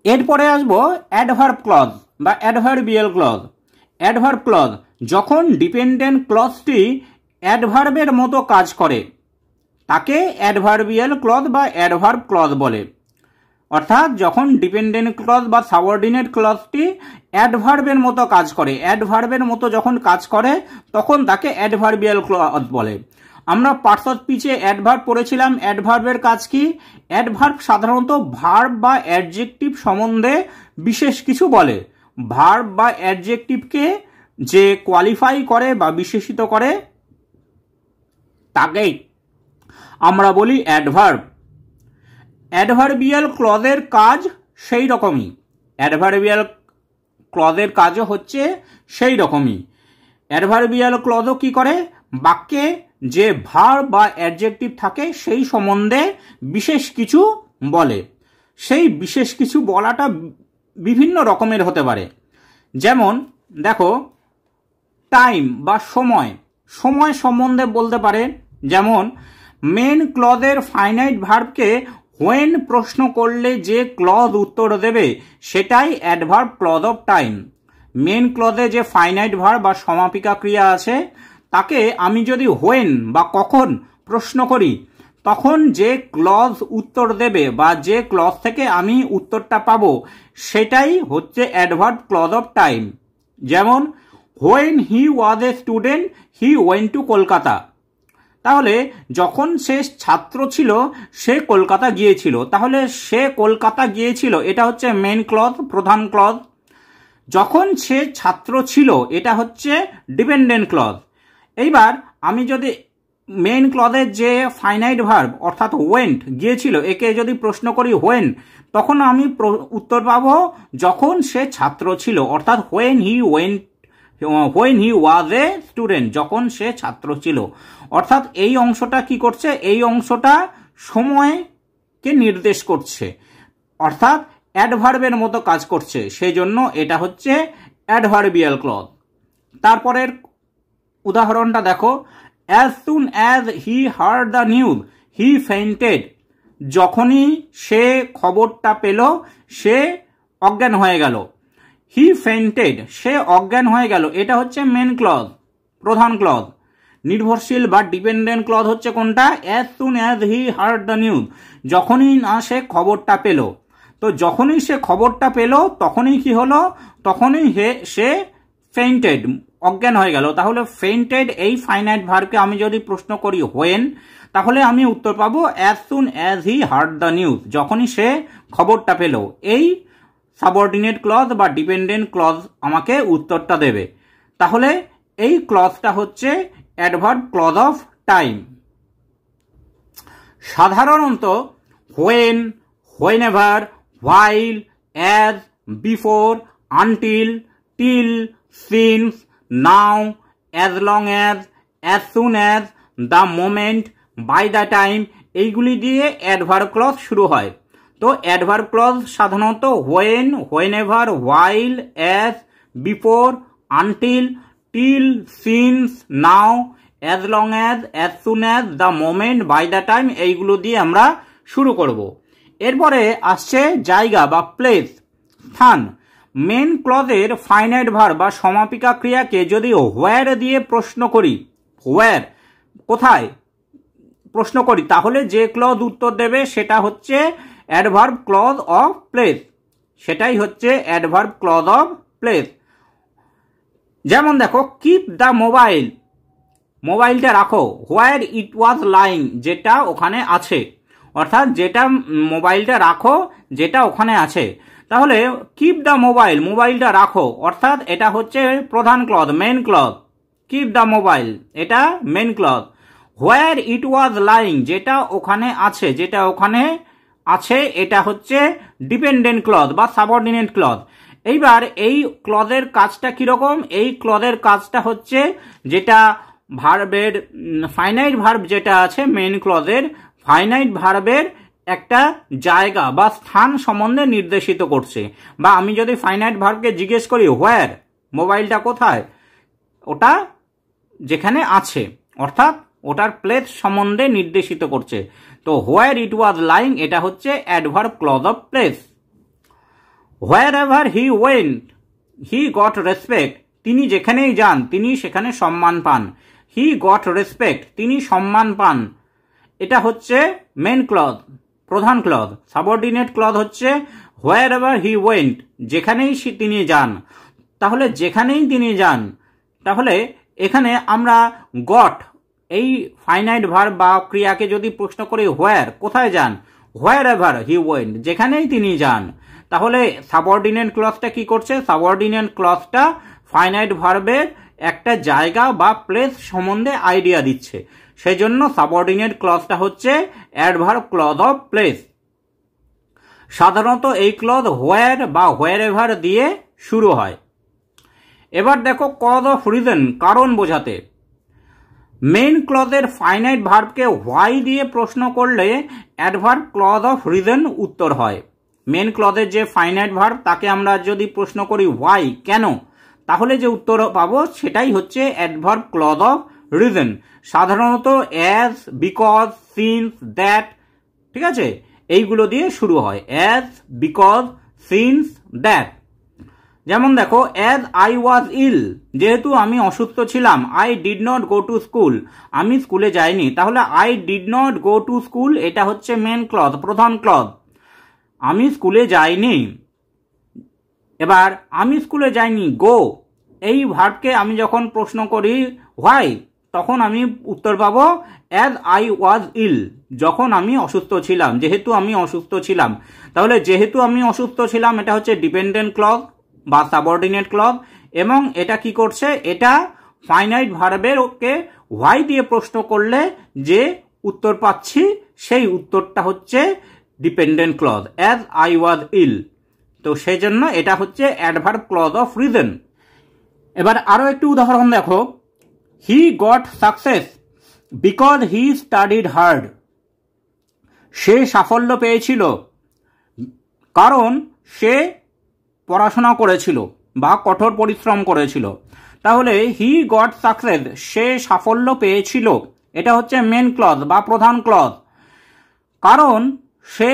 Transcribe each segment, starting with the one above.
এরপরে আসবো adverb clause বা অ্যাডভার্বিয়াল ক্লজ। অ্যাডভার্ব ক্লজ যখন ডিপেন্ডেন্ট ক্লজটি অ্যাডভার্বের মতো কাজ করে তাকে অ্যাডভার্বিয়াল ক্লজ বা অ্যাডভার্ব ক্লজ বলে। অর্থাৎ যখন ডিপেন্ডেন্ট ক্লজ বা সাবঅর্ডিনেট ক্লজটি অ্যাডভার্বের মতো কাজ করে, অ্যাডভার্বের মতো যখন কাজ করে তখন তাকে অ্যাডভার্বিয়াল ক্লজ বলে। আমরা পার্টস অফ স্পিচে অ্যাডভার্ব পড়েছিলাম। অ্যাডভার্বের কাজ কি? অ্যাডভার্ব সাধারণত ভার্ব বা অ্যাডজেক্টিভ সম্বন্ধে বিশেষ কিছু বলে। ভার্ব বা অ্যাডজেক্টিভকে যে কোয়ালিফাই করে বা বিশেষিত করে তাকেই আমরা বলি অ্যাডভার্ব। অ্যাডভার্বিয়াল ক্লজের কাজ সেই রকমই, অ্যাডভার্বিয়াল ক্লজের কাজও হচ্ছে সেই রকমই। অ্যাডভার্বিয়াল ক্লজও কি করে? বাক্যে যে ভার্ব বা অ্যাডজেক্টিভ থাকে সেই সম্বন্ধে বিশেষ কিছু বলে। সেই বিশেষ কিছু বলাটা বিভিন্ন রকমের হতে পারে। যেমন দেখো, টাইম বা সময়, সময় সম্বন্ধে বলতে পারে। যেমন মেন ক্লজের ফাইনাইট ভার্বকে হোয়েন প্রশ্ন করলে যে ক্লজ উত্তর দেবে সেটাই adverb clause of time. Main ক্লজে যে ফাইনাইট ভার্ব বা সমাপিকা ক্রিয়া আছে তাকে আমি যদি হোয়েন বা কখন প্রশ্ন করি তখন যে ক্লজ উত্তর দেবে বা যে ক্লজ থেকে আমি উত্তরটা পাবো সেটাই হচ্ছে অ্যাডভার্ব ক্লজ অফ টাইম। যেমন when he was a student he went to Kolkata. তাহলে যখন সে ছাত্র ছিল সে কলকাতা গিয়েছিল, তাহলে সে কলকাতা গিয়েছিল এটা হচ্ছে মেন ক্লজ, প্রধান ক্লজ। যখন সে ছাত্র ছিল এটা হচ্ছে ডিপেন্ডেন্ট ক্লজ। এইবার আমি যদি মেইন ক্লজের যে ফাইনাইট ভার্ব অর্থাৎ ওয়েন্ট গিয়েছিল একে যদি প্রশ্ন করি হোয়েন, তখন আমি উত্তর পাবো যখন সে ছাত্র ছিল, অর্থাৎ when he was a student, যখন সে ছাত্র ছিল। অর্থাৎ এই অংশটা কি করছে? এই অংশটা সময়কে নির্দেশ করছে, অর্থাৎ অ্যাডভার্বের মতো কাজ করছে, সেই জন্য এটা হচ্ছে অ্যাডভার্বিয়াল ক্লজ। তারপরের উদাহরণটা দেখো, as soon as he heard the news he fainted. যখনই সে খবরটা পেল সে অজ্ঞান হয়ে গেল। হি ফেইন্টেড, সে অজ্ঞান হয়ে গেল, এটা হচ্ছে মেন ক্লজ, প্রধান ক্লজ। নির্ভরশীল বা ডিপেন্ডেন্ট ক্লজ হচ্ছে কোনটা? As soon as he heard the news, যখনই না সে খবরটা পেল। তো যখনই সে খবরটা পেল তখনই কি হলো? তখনই সে ফেইন্টেড, অজ্ঞান হয়ে গেল। তাহলে ফেইন্টেড এই ফাইনাইট ভার্বকে আমি যদি প্রশ্ন করি হোয়েন, তাহলে আমি উত্তর পাবো as soon as he heard the news, যখনই সে খবরটা পেল। এই সাবঅর্ডিনেট ক্লজ বা ডিপেন্ডেন্ট ক্লজ আমাকে উত্তরটা দেবে। তাহলে এই ক্লজটা হচ্ছে অ্যাডভার্ব ক্লজ অফ টাইম। সাধারণত when, হোয়েনেভার, while, as, before, until, till, since, now, as long as soon as, the moment, by the time এইগুলি দিয়ে অ্যাডভার্ব ক্লজ শুরু হয়। তো অ্যাডভার্ব ক্লজ সাধারণত when, হোয়েনেভার, while, as, before, until, till, since, now, as long as soon as, the moment, by the time এইগুলো দিয়ে আমরা শুরু করব। এরপরে আসছে জায়গা বা প্লেস, স্থান। মেন ক্লজের ফাইনাইট ভার্ব বা সমাপিকা ক্রিয়াকে যদি হোয়ার দিয়ে প্রশ্ন করি, হোয়ার কোথায় প্রশ্ন করি, তাহলে যে ক্লজ উত্তর দেবে সেটা হচ্ছে অ্যাডভার্ব ক্লজ অফ প্লেস, সেটাই হচ্ছে অ্যাডভার্ব ক্লজ অফ প্লেস। যেমন দেখো, কিপ দ্য মোবাইল, মোবাইলটা রাখো, হোয়ার ইট ওয়াজ লাইং, যেটা ওখানে আছে, অর্থাৎ যেটা মোবাইলটা রাখো যেটা ওখানে আছে। তাহলে কিপ দ্য মোবাইল, মোবাইলটা রাখো, অর্থাৎ এটা হচ্ছে প্রধান clause, main clause. Keep the mobile এটা main clause. Where it was lying, যেটা ওখানে আছে, যেটা ওখানে আছে এটা হচ্ছে ডিপেন্ডেন্ট ক্লজ বা সাবঅর্ডিনেট ক্লজ। এইবার এই ক্লজের কাজটা কিরকম? এই ক্লজের কাজটা হচ্ছে যেটা ভার্বের ফাইনাইট ভার্ব যেটা আছে মেন ক্লজের, ফাইনাইট ভার্বের একটা জায়গা বা স্থান সম্বন্ধে নির্দেশিত করছে। বা আমি যদি ফাইনাইট ভার্বকে জিজ্ঞেস করি হোয়ার, মোবাইলটা কোথায়, ওটা যেখানে আছে, অর্থাৎ ওটার প্লেস সম্বন্ধে নির্দেশিত করছে। তো হোয়ার ইট ওয়াজ লাইং এটা হচ্ছে adverb clause of place. Wherever he went he got respect, তিনি যেখানেই যান তিনি সেখানে সম্মান পান। হি গট রেসপেক্ট, তিনি সম্মান পান। এটা হচ্ছে মেন ক্লজ, প্রধান ক্লজ। সাবঅর্ডিনেট ক্লজ হচ্ছে হোয়ার এভার হি ওয়েন্ট, যেখানেই তিনি যান। তাহলে যেখানেই তিনি যান, তাহলে এখানে আমরা গট এই ফাইনাইট ভার্ব বা ক্রিয়াকে যদি প্রশ্ন করি হোয়ার, কোথায় যান, হোয়ার এভার হি ওয়েন্ট, যেখানেই তিনি যান, তাহলে সাবঅর্ডিনেট ক্লজটা কি করছে, সাবঅর্ডিনেট ক্লজটা ফাইনাইট ভার্বের একটা জায়গা বা প্লেস সম্বন্ধে আইডিয়া দিচ্ছে। সেই জন্য সাবঅর্ডিনেট ক্লজটা হচ্ছে অ্যাডভার্ব ক্লজ অফ প্লেস। সাধারণত এই ক্লজ হোয়ার বা হোয়ার এভার দিয়ে শুরু হয়। এবার দেখো কজ অফ রিজন, কারণ বোঝাতে। মেইন ক্লজের ফাইনাইট ভার্বকে হোয়াই দিয়ে প্রশ্ন করলে অ্যাডভার্ব ক্লজ অফ রিজন উত্তর হয়। মেইন ক্লজের যে ফাইনাইট ভার্ব তাকে আমরা যদি প্রশ্ন করি হোয়াই, কেন, তাহলে যে উত্তর পাবো সেটাই হচ্ছে অ্যাডভার্ব ক্লজ অফ রিজন। সাধারণত অ্যাজ, বিকজ, সিন্স, দ্যাট, ঠিক আছে, এইগুলো দিয়ে শুরু হয়। As, because, since, that. যেমন দেখো অ্যাজ আই ওয়াজ ইল, যেহেতু আমি অসুস্থ ছিলাম। I did not go to school, আমি স্কুলে যাইনি। তাহলে I did not go to school এটা হচ্ছে মেন ক্লজ, প্রধান ক্লজ। আমি স্কুলে যাইনি। এবার আমি স্কুলে যাইনি, গো, এই ভার্বকে আমি যখন প্রশ্ন করি হোয়াই, তখন আমি উত্তর পাবো অ্যাজ আই ওয়াজ ইল, যখন আমি অসুস্থ ছিলাম, যেহেতু আমি অসুস্থ ছিলাম। তাহলে যেহেতু আমি অসুস্থ ছিলাম এটা হচ্ছে ডিপেন্ডেন্ট ক্লজ বা সাবঅর্ডিনেট ক্লজ, এবং এটা কি করছে, এটা ফাইনাইট ভার্বের ওকে হোয়াই দিয়ে প্রশ্ন করলে যে উত্তর পাচ্ছি সেই উত্তরটা হচ্ছে dependent clause, as I was ill. তো সেই জন্য এটা হচ্ছে অ্যাডভার্ব ক্লজ অফ রিজন। এবার আরো একটি উদাহরণ দেখো, he got success because he studied hard, সে সাফল্য পেয়েছিল কারণ সে পড়াশোনা করেছিল বা কঠোর পরিশ্রম করেছিল। তাহলে হি গট সাকসেস, সে সাফল্য পেয়েছিল, এটা হচ্ছে মেন ক্লজ বা প্রধান ক্লজ, কারণ সে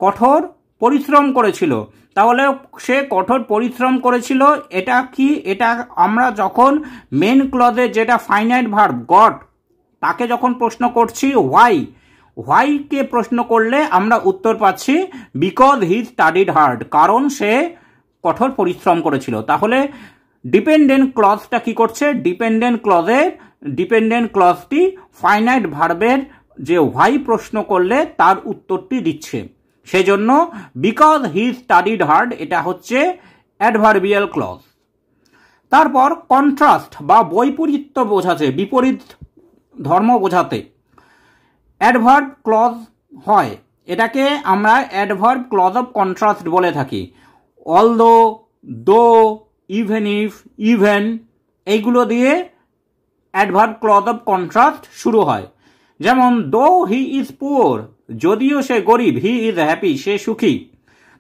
কঠোর পরিশ্রম করেছিল। তাহলে সে কঠোর পরিশ্রম করেছিল, এটা কি, এটা আমরা যখন মেন ক্লজে যেটা ফাইনাইট ভার্ব গট তাকে যখন প্রশ্ন করছি হোয়াই, হোয়াইকে প্রশ্ন করলে আমরা উত্তর পাচ্ছি বিকজ হি স্টাডিড হার্ড, কারণ সে কঠোর পরিশ্রম করেছিল। তাহলে ডিপেন্ডেন্ট ক্লজটা কি করছে, ডিপেন্ডেন্ট ক্লজটি ফাইনাইট ভার্বের যে হোয়াই প্রশ্ন করলে তার উত্তরটি দিচ্ছে। সেজন্য বিকজ হি স্টাডিড হার্ড এটা হচ্ছে অ্যাডভার্বিয়াল ক্লজ। তারপর কন্ট্রাস্ট বা বৈপরীত্য বোঝাতে, বিপরীত ধর্ম বোঝাতে অ্যাডভার্ব ক্লজ হয়। এটাকে আমরা অ্যাডভার্ব ক্লজ অফ কন্ট্রাস্ট বলে থাকি। অলদো, দো, ইভেন ইফ, ইভেন, এইগুলো দিয়ে অ্যাডভার্ব ক্লজ অফ কন্ট্রাস্ট শুরু হয়। যেমন দো হি ইজ পুয়ার, যদিও সে গরিব, হি ইজ হ্যাপি, সে সুখী।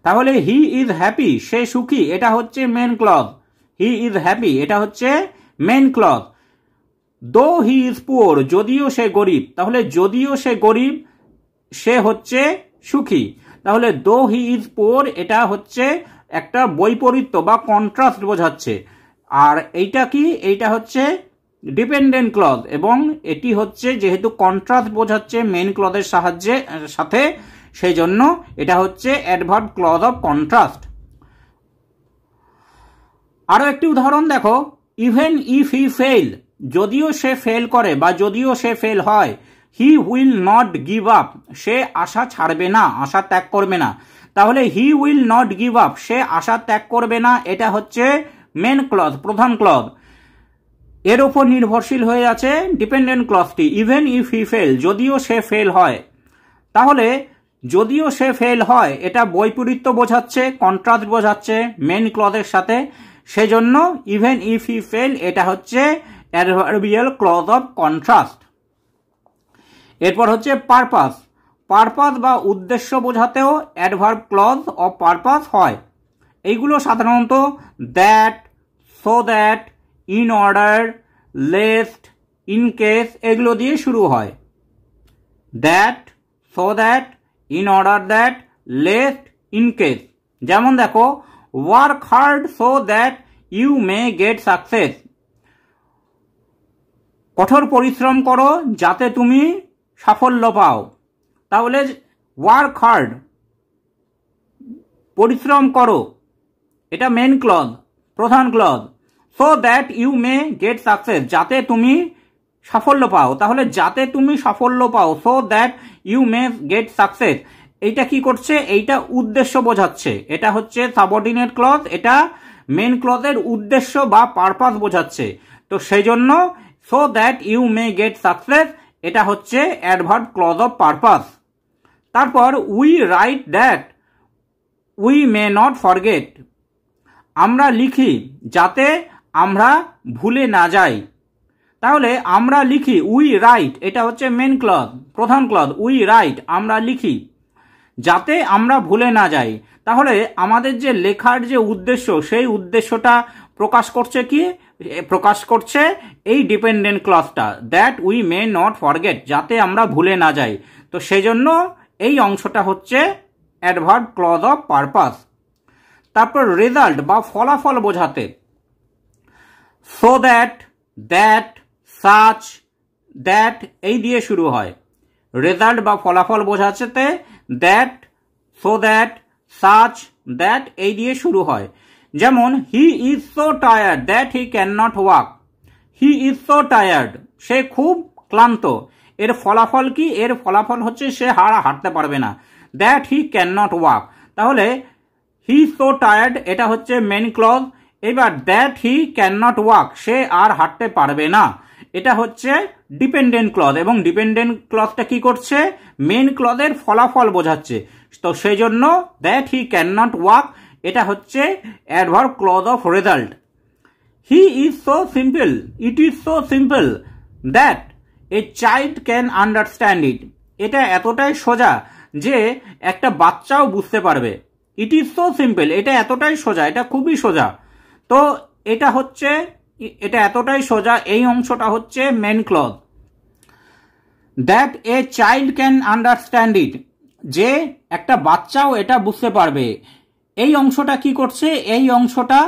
তাহলে হি ইজ হ্যাপি, সে সুখী, এটা হচ্ছে main clause. He is happy এটা হচ্ছে মেন ক্লজ। দো হি ইজ পুয়ার, যদিও সে গরিব, তাহলে যদিও সে গরিব সে হচ্ছে সুখী। তাহলে দো হি ইজ পুয়ার এটা হচ্ছে একটা বৈপরীত্য বা কন্ট্রাস্ট বোঝাচ্ছে। আর এইটা কি, এইটা হচ্ছে ডিপেন্ডেন্ট ক্লজ, এবং এটি হচ্ছে যেহেতু কন্ট্রাস্ট বোঝাচ্ছে মেন ক্লজের সাথে, সেই জন্য এটা হচ্ছে অ্যাডভার্ব ক্লজ অফ কন্ট্রাস্ট। আরো একটি উদাহরণ দেখো, ইভেন ইফ হি ফেল, যদিও সে ফেল করে বা যদিও সে ফেল হয়, he will not give up, সে আশা ছাড়বে না, আশা ত্যাগ করবে না। তাহলে he will not give up, সে আশা ত্যাগ করবে না, এটা হচ্ছে মেন ক্লজ, প্রধান ক্লজ। এর উপর নির্ভরশীল হয়ে আছে ডিপেন্ডেন্ট ক্লজটি, ইভেন ইফ হি ফেল, যদিও সে ফেল হয়। তাহলে যদিও সে ফেল হয় এটা বৈপরীত্য বোঝাচ্ছে, কন্ট্রাস্ট বোঝাচ্ছে মেন ক্লজের সাথে, সেজন্য ইভেন ইফ হি ফেল এটা হচ্ছে অ্যাডভার্বিয়াল ক্লজ অফ কন্ট্রাস্ট। এরপর হচ্ছে পারপাস, পারপাস বা উদ্দেশ্য বোঝাতেও অ্যাডভার্ব ক্লজ অফ পারপাস হয়। এইগুলো সাধারণত that, so that, in order, lest, in case এগুলো দিয়ে শুরু হয়। That, so that, in order that, lest, in case. যেমন দেখো work hard so that you may get success. কঠোর পরিশ্রম করো যাতে তুমি সাফল্য পাও। তাহলে ওয়ার্ক হার্ড, পরিশ্রম করো, এটা মেন ক্লজ, প্রধান clause. So that you may get success, যাতে তুমি সাফল্য পাও। তাহলে যাতে তুমি সাফল্য পাও, so that you may get success, এইটা কি করছে? এইটা উদ্দেশ্য বোঝাচ্ছে। এটা হচ্ছে সাবঅর্ডিনেট ক্লজ, এটা মেন ক্লজের উদ্দেশ্য বা পারপাস বোঝাচ্ছে। তো সেই জন্য so that you may get success, এটা হচ্ছে অ্যাডভার্ব ক্লজ অফ পারপাস। তারপর we write that we may not forget, আমরা লিখি যাতে আমরা ভুলে না যাই। তাহলে আমরা লিখি, উই রাইট, এটা হচ্ছে মেন ক্লজ, প্রধান ক্লজ। উই রাইট, আমরা লিখি যাতে আমরা ভুলে না যাই। তাহলে আমাদের যে লেখার যে উদ্দেশ্য, সেই উদ্দেশ্যটা প্রকাশ করছে কি? প্রকাশ করছে এই ডিপেন্ডেন্ট ক্লজটা, that we may not forget, যাতে আমরা ভুলে না যাই। তো সেই জন্য এই অংশটা হচ্ছে অ্যাডভার্ব ক্লজ অফ পারপাস। তারপর রেজাল্ট বা ফলাফল বোঝাতে so that, that, such, that এই দিয়ে শুরু হয়। রেজাল্ট বা ফলাফল বোঝাতে that, so that, such, that এই দিয়ে শুরু হয়। যেমন he is so tired that he can not walk. He is so tired, সে খুব ক্লান্ত। এর ফলাফল কি? এর ফলাফল হচ্ছে সে হাঁটতে পারবে না। That he can not walk, তাহলে হি সো টায়ার্ড এটা হচ্ছে মেন ক্লজ। এবার that he can not walk, সে আর হাঁটতে পারবে না, এটা হচ্ছে ডিপেন্ডেন্ট ক্লজ। এবং ডিপেন্ডেন্ট ক্লজটা কি করছে? মেন ক্লজের ফলাফল বোঝাচ্ছে। তো সেই জন্য that he can not walk, এটা হচ্ছে adverb clause of result. He is so simple, it is so simple that a child can understand it, এটা এতটাই সোজা যে একটা বাচ্চাও বুঝতে পারবে। ইট ইজ সো সিম্পল, এটা এতটাই সোজা, এটা খুবই সোজা। তো এটা হচ্ছে, এটা এতটাই সোজা, এই অংশটা হচ্ছে main clause. That a child can understand it, যে একটা বাচ্চাও এটা বুঝতে পারবে, এই অংশটা কি করছে? এই অংশটা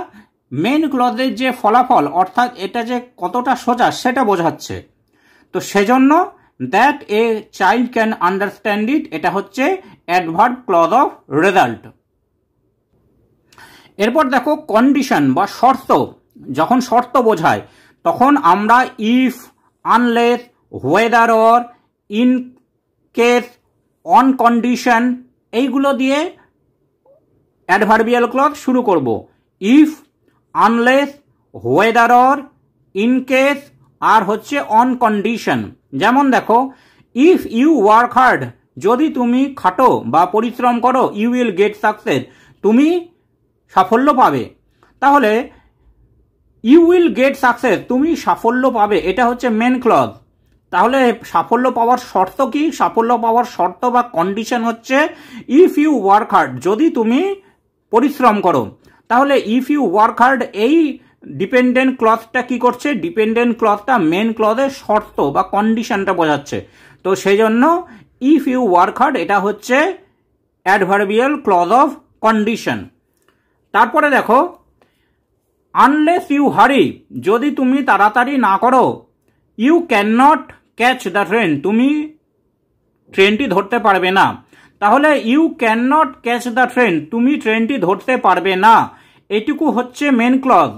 মেন ক্লজের যে ফলাফল, অর্থাৎ এটা যে কতটা সোজা সেটা বোঝাচ্ছে। তো সেজন্য that a child can understand it, এটা হচ্ছে অ্যাডভার্ব ক্লজ অফ রেজাল্ট। এরপর দেখো কন্ডিশন বা শর্ত। যখন শর্ত বোঝায় তখন আমরা if, unless, whether or, in case, on condition এইগুলো দিয়ে অ্যাডভার্বিয়াল ক্লজ শুরু করব। If, unless, whether or, in case আর হচ্ছে অন কন্ডিশন। যেমন দেখো, ইফ ইউ ওয়ার্ক হার্ড, যদি তুমি খাটো বা পরিশ্রম করো, ইউ উইল গেট সাকসেস, তুমি সাফল্য পাবে। তাহলে ইউ উইল গেট সাকসেস, তুমি সাফল্য পাবে, এটা হচ্ছে মেন ক্লজ। তাহলে সাফল্য পাওয়ার শর্ত কি? সাফল্য পাওয়ার শর্ত বা কন্ডিশন হচ্ছে ইফ ইউ ওয়ার্ক হার্ড, যদি তুমি পরিশ্রম করো। তাহলে ইফ ইউ ওয়ার্ক হার্ড, এই ডিপেন্ডেন্ট ক্লজটা কি করছে? ডিপেন্ডেন্ট ক্লজটা মেন ক্লজের শর্ত বা কন্ডিশনটা বোঝাচ্ছে। তো সেই জন্য ইফ ইউ ওয়ার্ক হার্ড এটা হচ্ছে অ্যাডভার্বিয়াল ক্লজ অফ কন্ডিশন। তারপরে দেখো, আনলেস ইউ হারি, যদি তুমি তাড়াতাড়ি না করো, you can not catch the train, তুমি ট্রেনটি ধরতে পারবে না। তাহলে you can not catch the train, তুমি ট্রেনটি ধরতে পারবে না, এটুকু হচ্ছে মেন ক্লজ।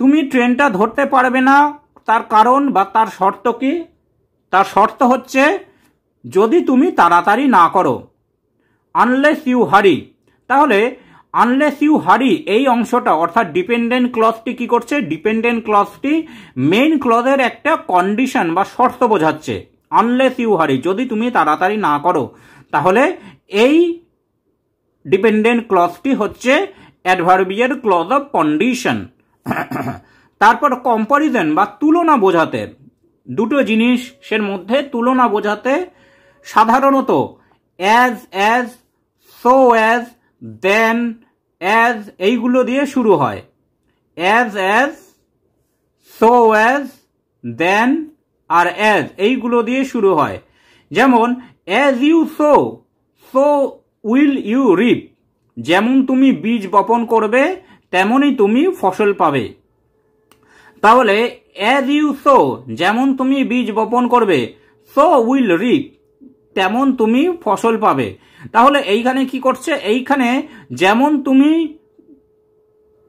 তুমি ট্রেনটা ধরতে পারবে না, তার কারণ বা তার শর্ত কি? তার শর্ত হচ্ছে যদি তুমি তাড়াতাড়ি না করো, আনলেস ইউ হারি। তাহলে আনলেস ইউ হারি এই অংশটা, অর্থাৎ ডিপেন্ডেন্ট ক্লজটি কি করছে? ডিপেন্ডেন্ট ক্লজটি মেইন ক্লজের একটা কন্ডিশন বা শর্ত বোঝাচ্ছে। আনলেস ইউ হারি, যদি তুমি তাড়াতাড়ি না করো, তাহলে এই ডিপেন্ডেন্ট ক্লজটি হচ্ছে অ্যাডভার্বিয়াল ক্লজ অফ কন্ডিশন। তারপর কম্পারিজন বা তুলনা বোঝাতে, দুটো জিনিসের মধ্যে তুলনা বোঝাতে সাধারণত as, as, so as, than, as এইগুলো দিয়ে শুরু হয়। As, as, so as, than আর অ্যাজ এইগুলো দিয়ে শুরু হয়। যেমন as you sow, so will you reap, যেমন তুমি বীজ বপন করবে তেমনই তুমি ফসল পাবে। তাহলে অ্যাজ ইউ সো, যেমন তুমি বীজ বপন করবে, সো উইল রিপ, তেমন তুমি ফসল পাবে। তাহলে এইখানে কি করছে, এইখানে যেমন তুমি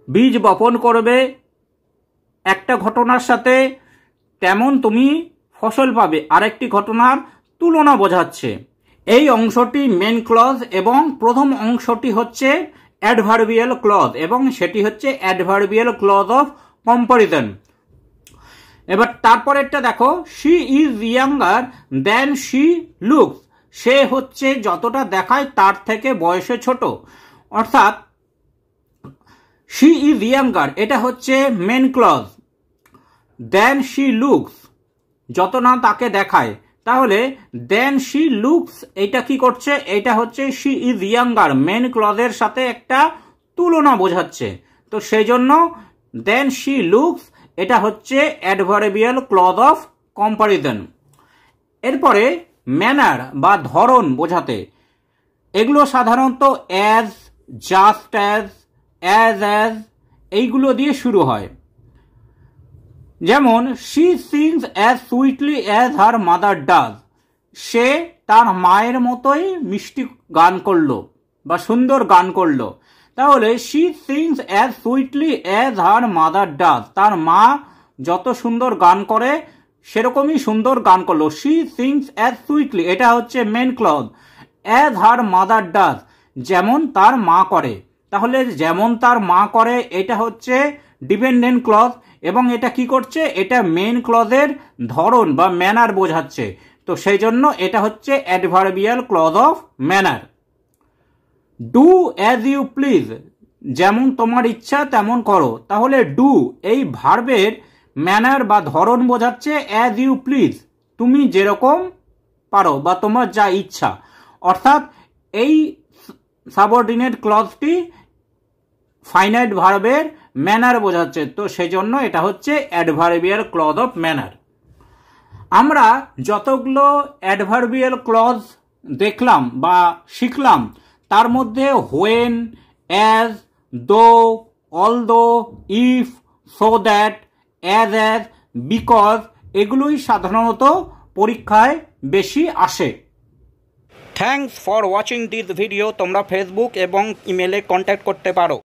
বীজ বপন করবে একটা ঘটনার সাথে, তেমন তুমি ফসল পাবে আরেকটি ঘটনার তুলনা বোঝাচ্ছে। এই অংশটি মেন ক্লজ এবং প্রথম অংশটি হচ্ছে অ্যাডভার্বিয়াল ক্লজ এবং সেটি হচ্ছে অ্যাডভার্বিয়াল ক্লজ অফ কম্পারিজন। এবার তারপরেরটা দেখো, she is younger than she looks, সে হচ্ছে যতটা দেখায় তার থেকে বয়সে ছোট। অর্থাৎ শি ইজ ইয়াঙ্গার এটা হচ্ছে main clause, than she looks যত না তাকে দেখায়, তাহলে দেন শি লুকস এটা কি করছে, এটা হচ্ছে শি ইজ ইয়াঙ্গার মেন ক্লজের সাথে একটা তুলনা বোঝাচ্ছে। তো সেই জন্য দেন শি লুকস এটা হচ্ছে অ্যাডভার্বিয়াল ক্লজ অফ কম্পারিজন। এরপরে ম্যানার বা ধরন বোঝাতে এগুলো সাধারণত অ্যাজ, জাস্ট অ্যাজ, অ্যাজ এইগুলো দিয়ে শুরু হয়। যেমন she sings as sweetly as her mother does, সে তার মায়ের মতোই মিষ্টি গান করলো বা সুন্দর গান করলো। তাহলে she sings as sweetly as her mother does, তার মা যত সুন্দর গান করে সেরকমই সুন্দর গান করলো। শি সিংস অ্যাজ সুইটলি এটা হচ্ছে main clause, as her mother does যেমন তার মা করে, তাহলে যেমন তার মা করে এটা হচ্ছে ডিপেন্ডেন্ট ক্লজ এবং এটা কি করছে, এটা মেন ক্লজের ধরন বা ম্যানার বোঝাচ্ছে। তো সেই জন্য এটা হচ্ছে adverbial clause of manner. Do as you please, যেমন তোমার ইচ্ছা তেমন করো, তাহলে ডু এই ভার্বের ম্যানার বা ধরন বোঝাচ্ছে অ্যাজ ইউ প্লিজ, তুমি যেরকম পারো বা তোমার যা ইচ্ছা। অর্থাৎ এই সাবঅর্ডিনেট ক্লজটি ফাইনাইট ভার্বের ম্যানার বোঝাচ্ছে, তো সেই জন্য এটা হচ্ছে অ্যাডভার্বিয়াল ক্লজ অফ ম্যানার। আমরা যতগুলো অ্যাডভার্বিয়াল ক্লজ দেখলাম বা শিখলাম তার মধ্যে হোয়েন, অ্যাজ, দো, although, if, so that, as, because এগুলোই সাধারণত পরীক্ষায় বেশি আসে। Thanks for watching this video. তোমরা ফেসবুক এবং ইমেলে কন্ট্যাক্ট করতে পারো।